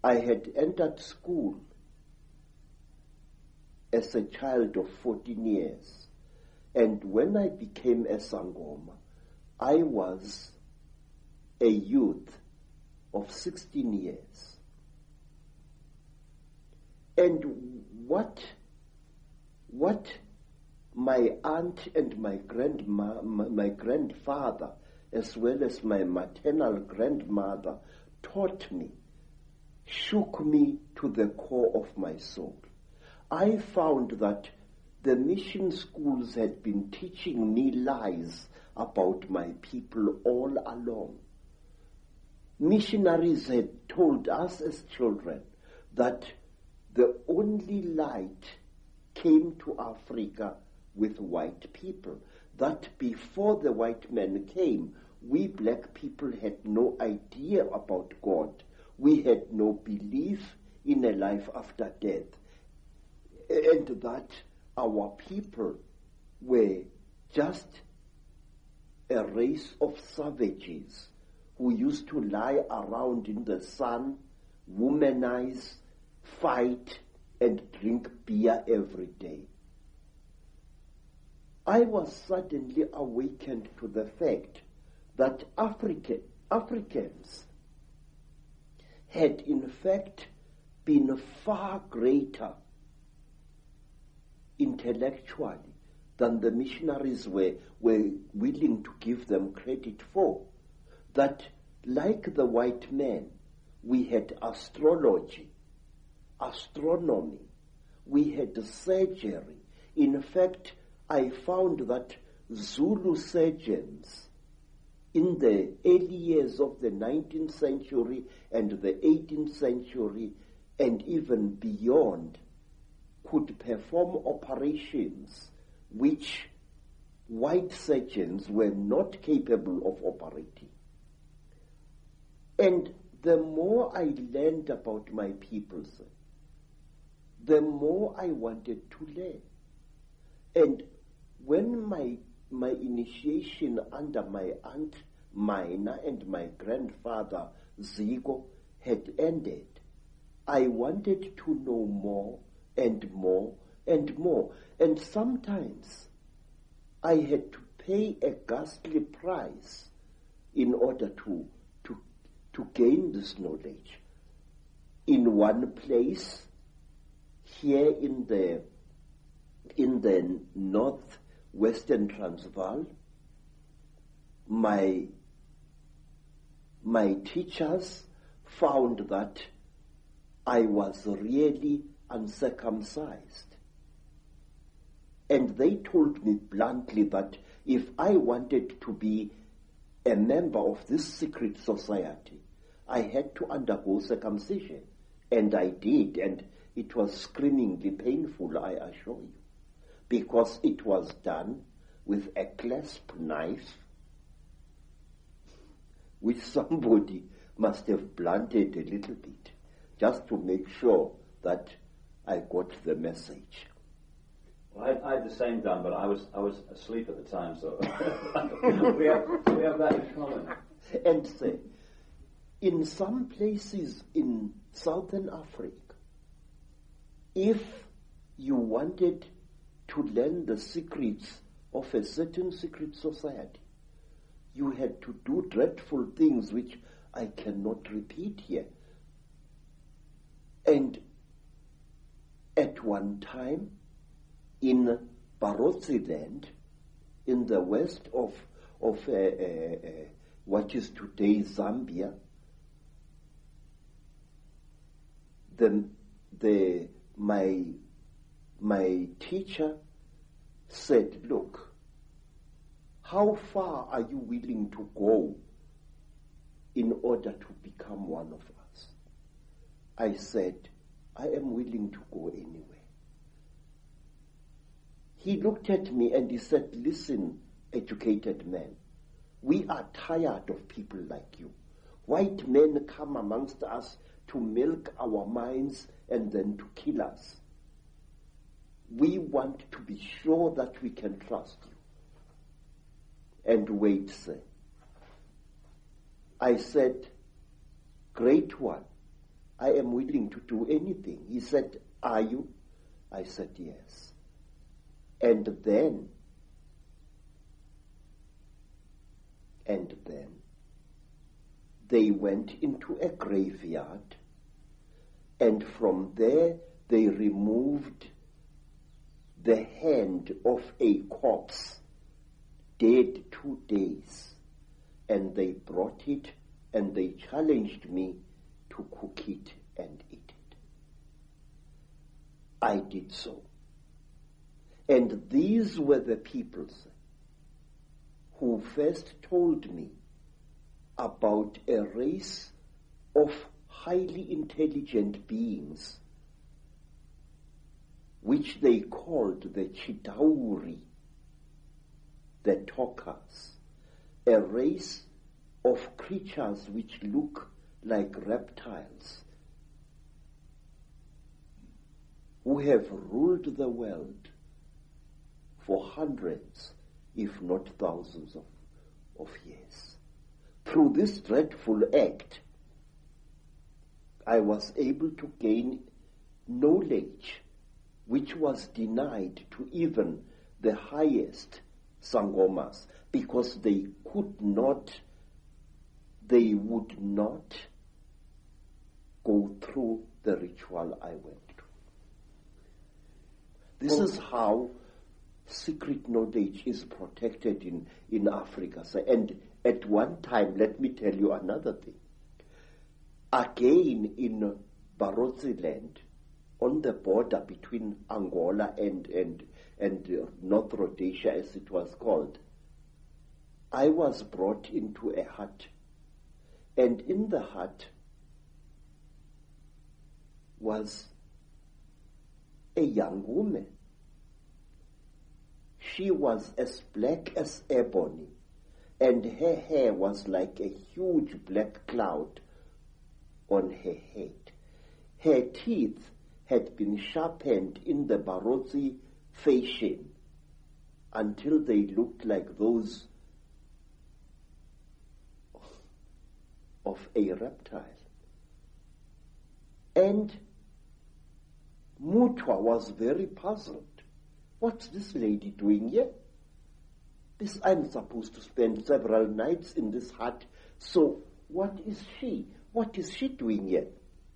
I had entered school as a child of 14 years. And when I became a Sangoma, I was a youth of 16 years. And what my aunt and my grandfather, as well as my maternal grandmother, taught me, shook me to the core of my soul. I found that the mission schools had been teaching me lies about my people all along. Missionaries had told us as children that the only light came to Africa with white people, that before the white men came, we black people had no idea about God. We had no belief in a life after death, and that our people were just a race of savages who used to lie around in the sun, womanize, fight, and drink beer every day. I was suddenly awakened to the fact that Africans had in fact been far greater intellectually than the missionaries were willing to give them credit for. That, like the white men, we had astrology, astronomy, we had surgery. In fact, I found that Zulu surgeons in the early years of the 19th century and the 18th century and even beyond could perform operations which white surgeons were not capable of operating. And the more I learned about my people, the more I wanted to learn. And when my initiation under my aunt Mina and my grandfather Zigo had ended, I wanted to know more and more and more. And sometimes I had to pay a ghastly price in order to gain this knowledge. In one place, here in the northwestern Transvaal, my teachers found that I was really uncircumcised. And they told me bluntly that if I wanted to be a member of this secret society, I had to undergo circumcision. And I did, and it was screamingly painful, I assure you, because it was done with a clasp knife, which somebody must have blunted a little bit, just to make sure that I got the message. Well, I had the same done, but I was asleep at the time, so we have that in common. And say, in some places in Southern Africa, if you wanted to learn the secrets of a certain secret society, you had to do dreadful things which I cannot repeat here. And at one time, in Barotse land, in the west of what is today Zambia, my teacher said, look, how far are you willing to go in order to become one of us? I said, I am willing to go anywhere. He looked at me and he said, listen, educated man, we are tired of people like you. White men come amongst us to milk our minds and then to kill us. We want to be sure that we can trust you. And wait, sir. I said, great one, I am willing to do anything. He said, are you? I said, yes. And then they went into a graveyard, and from there they removed the hand of a corpse, dead 2 days, and they brought it and they challenged me to cook it and eat it. I did so. And these were the peoples who first told me about a race of highly intelligent beings which they called the Chitauri, the talkers, a race of creatures which look like reptiles, who have ruled the world for hundreds, if not thousands of years. Through this dreadful act, I was able to gain knowledge which was denied to even the highest Sangomas, because they would not go through the ritual I went to. This is how secret knowledge is protected in Africa. And at one time, let me tell you another thing. Again, in Barotse land, on the border between Angola and North Rhodesia, as it was called, I was brought into a hut. And in the hut was a young woman. She was as black as ebony, and her hair was like a huge black cloud on her head. Her teeth had been sharpened in the Barotse fashion until they looked like those of a reptile. And Mutwa was very puzzled. What's this lady doing here? I'm supposed to spend several nights in this hut, so what is she? What is she doing here?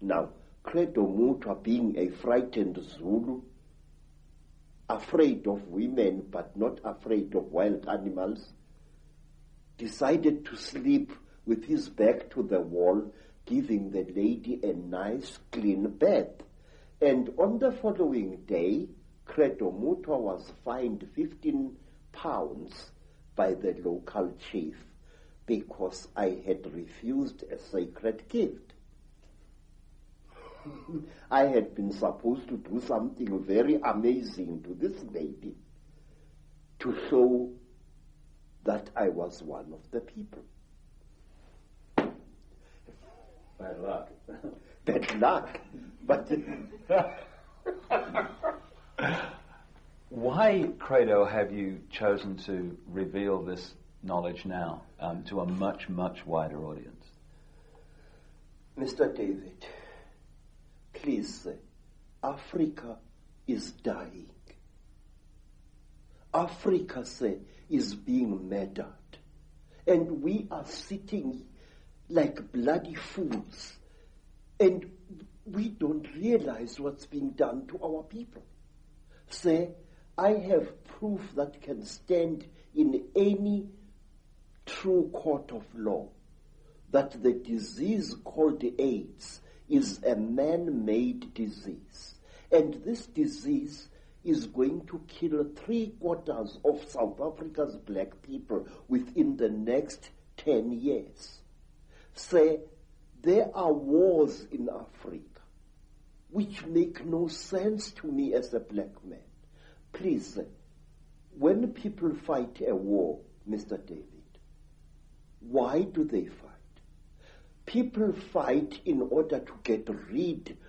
Now, Credo Mutwa, being a frightened Zulu, afraid of women but not afraid of wild animals, decided to sleep with his back to the wall, giving the lady a nice clean bed. And on the following day, Credo Mutwa was fined 15 pounds by the local chief because I had refused a sacred gift. I had been supposed to do something very amazing to this lady to show that I was one of the people. Bad luck. Bad luck. But why, Credo, have you chosen to reveal this knowledge now to a much, much wider audience? Mr. David, please, Africa is dying. Africa, is being murdered. And we are sitting like bloody fools. And we don't realize what's being done to our people. I have proof that can stand in any true court of law that the disease called AIDS is a man-made disease. And this disease is going to kill 3/4 of South Africa's black people within the next 10 years. There are wars in Africa which make no sense to me as a black man. Please, when people fight a war, Mr. David, why do they fight? People fight in order to get rid